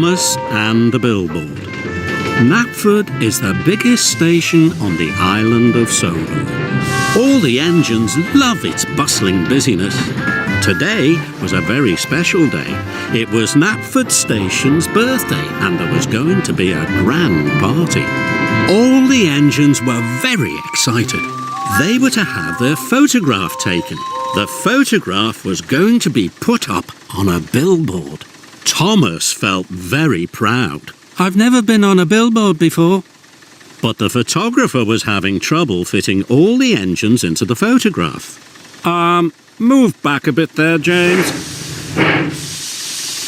Thomas and the Billboard. Knapford is the biggest station on the island of Soho. All the engines love its bustling busyness. Today was a very special day. It was Knapford Station's birthday and there was going to be a grand party. All the engines were very excited. They were to have their photograph taken. The photograph was going to be put up on a billboard. Thomas felt very proud. I've never been on a billboard before. But the photographer was having trouble fitting all the engines into the photograph. Move back a bit there, James.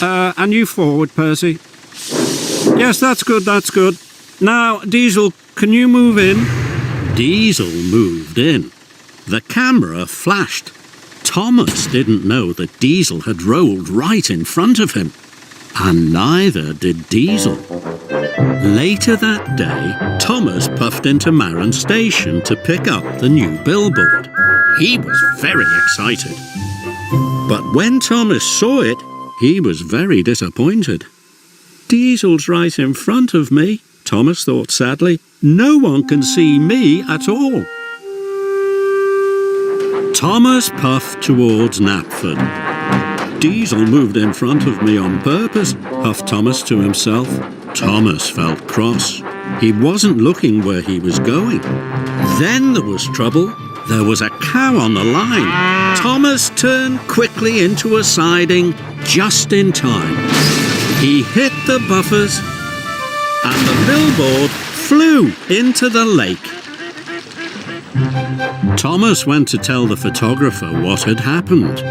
And you forward, Percy. Yes, that's good, that's good. Now, Diesel, can you move in? Diesel moved in. The camera flashed. Thomas didn't know that Diesel had rolled right in front of him. And neither did Diesel. Later that day, Thomas puffed into Marron Station to pick up the new billboard. He was very excited. But when Thomas saw it, he was very disappointed. Diesel's right in front of me, Thomas thought sadly. No one can see me at all. Thomas puffed towards Knapford. Diesel moved in front of me on purpose, puffed Thomas to himself. Thomas felt cross. He wasn't looking where he was going. Then there was trouble. There was a cow on the line. Thomas turned quickly into a siding just in time. He hit the buffers and the billboard flew into the lake. Thomas went to tell the photographer what had happened.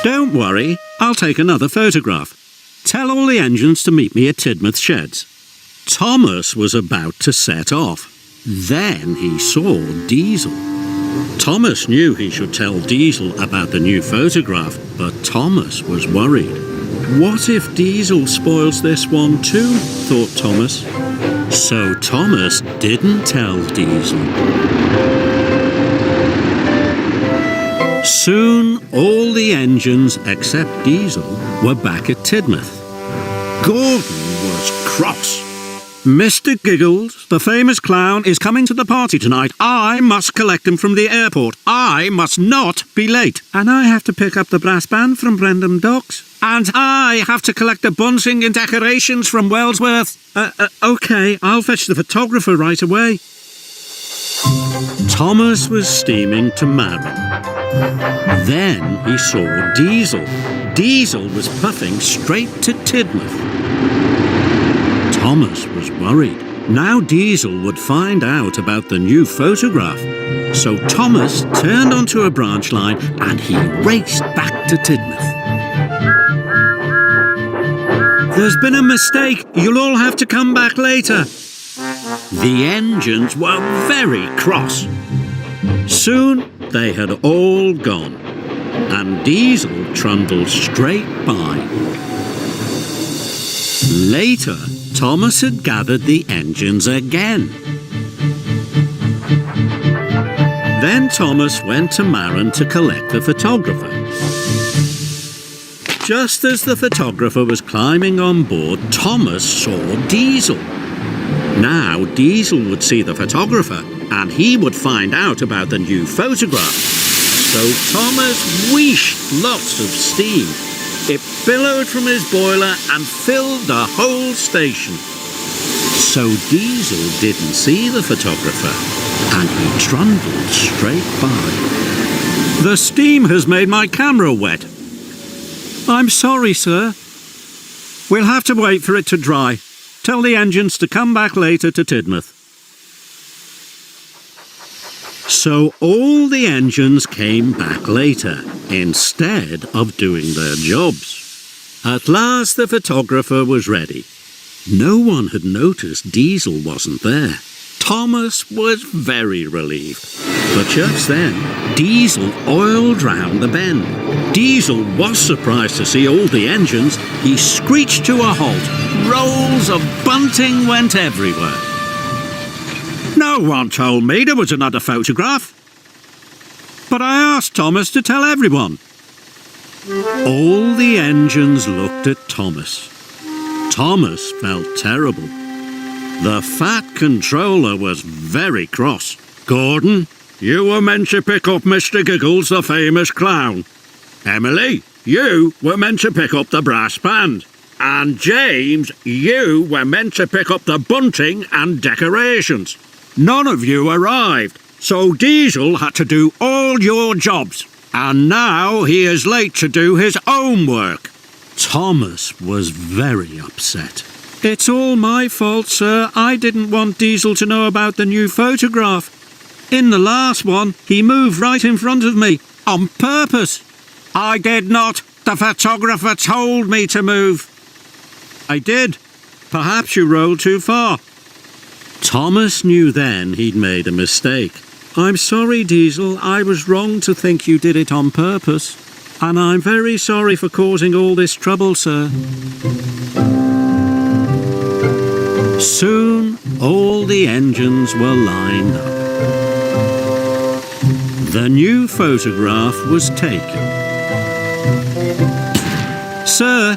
Don't worry, I'll take another photograph. Tell all the engines to meet me at Tidmouth Sheds. Thomas was about to set off. Then he saw Diesel. Thomas knew he should tell Diesel about the new photograph, but Thomas was worried. What if Diesel spoils this one too, thought Thomas. So Thomas didn't tell Diesel. Soon all the engines except Diesel were back at Tidmouth. Gordon was cross. Mr. Giggles, the famous clown, is coming to the party tonight. I must collect him from the airport. I must not be late. And I have to pick up the brass band from Brendam Docks. And I have to collect the bouncing and decorations from Wellsworth. OK, I'll fetch the photographer right away. Thomas was steaming to Marron. Then he saw Diesel. Diesel was puffing straight to Tidmouth. Thomas was worried. Now Diesel would find out about the new photograph. So Thomas turned onto a branch line and he raced back to Tidmouth. There's been a mistake. You'll all have to come back later. The engines were very cross. Soon they had all gone, and Diesel trundled straight by. Later, Thomas had gathered the engines again. Then Thomas went to Marron to collect the photographer. Just as the photographer was climbing on board, Thomas saw Diesel. Now Diesel would see the photographer and he would find out about the new photograph. So Thomas wheeshed lots of steam. It billowed from his boiler and filled the whole station. So Diesel didn't see the photographer and he trundled straight by. The steam has made my camera wet. I'm sorry, sir. We'll have to wait for it to dry. Tell the engines to come back later to Tidmouth. So all the engines came back later, instead of doing their jobs. At last the photographer was ready. No one had noticed Diesel wasn't there. Thomas was very relieved. But just then, Diesel oiled round the bend. Diesel was surprised to see all the engines. He screeched to a halt. Rolls of bunting went everywhere. No one told me there was another photograph. But I asked Thomas to tell everyone. All the engines looked at Thomas. Thomas felt terrible. The fat controller was very cross. Gordon, you were meant to pick up Mr. Giggles, the famous clown. Emily, you were meant to pick up the brass band. And James, you were meant to pick up the bunting and decorations. None of you arrived, so Diesel had to do all your jobs. And now he is late to do his own work. Thomas was very upset. It's all my fault, sir. I didn't want Diesel to know about the new photograph. In the last one, he moved right in front of me, on purpose. I did not. The photographer told me to move. I did. Perhaps you rolled too far. Thomas knew then he'd made a mistake. I'm sorry, Diesel. I was wrong to think you did it on purpose. And I'm very sorry for causing all this trouble, sir. Soon, all the engines were lined up. The new photograph was taken. Sir,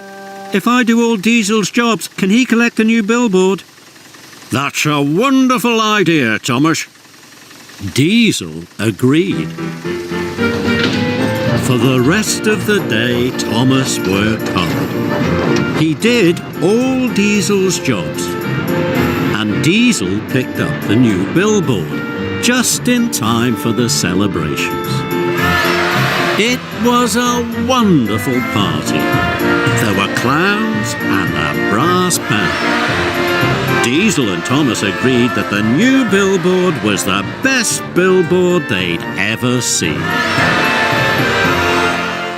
if I do all Diesel's jobs, can he collect the new billboard? That's a wonderful idea, Thomas. Diesel agreed. For the rest of the day, Thomas worked hard. He did all Diesel's jobs. And Diesel picked up the new billboard, just in time for the celebrations. It was a wonderful party. There were clowns and a brass band. Diesel and Thomas agreed that the new billboard was the best billboard they'd ever seen.